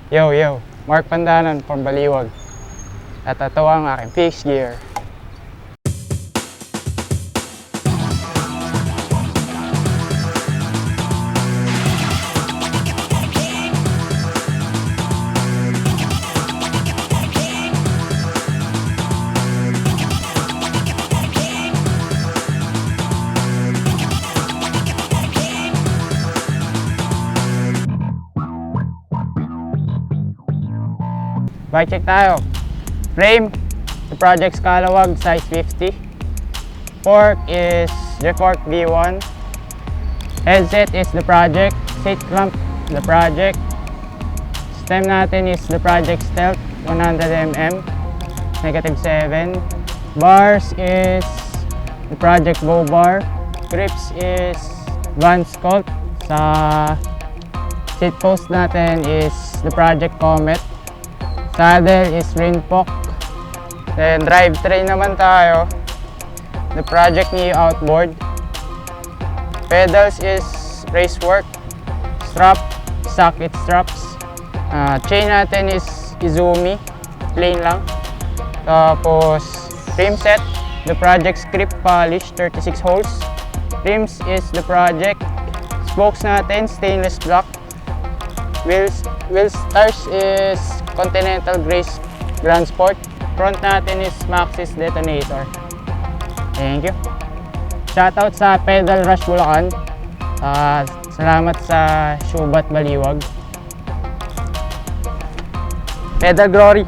Yo, Mark Pandanan from Baliwag. At ito ang aking fixed gear. Bike check tayo. Frame, the project Scalawag size 50. Fork is the fork V1. Headset is the project. Seat clamp, the project. Stem natin is the project Stealth 100mm, -7. Bars is the project bow bar. Grips is Vans Colt. Sa seat post natin is the project Comet. Saddle is Rinpok. Then drivetrain naman tayo. The project Neo Outboard. Pedals is Racework. Strap, socket straps. Chain natin is Izumi. Plain lang. Tapos rim set. The project Script Polish 36 holes. Rims is the project. Spokes natin stainless block. Wheel stars is Continental Grace Grand Sport. Front natin is Maxxis Detonator. Thank you. Shoutout sa Pedal Rush Bulacan. Salamat sa Shubat Baliwag. Pedal Glory.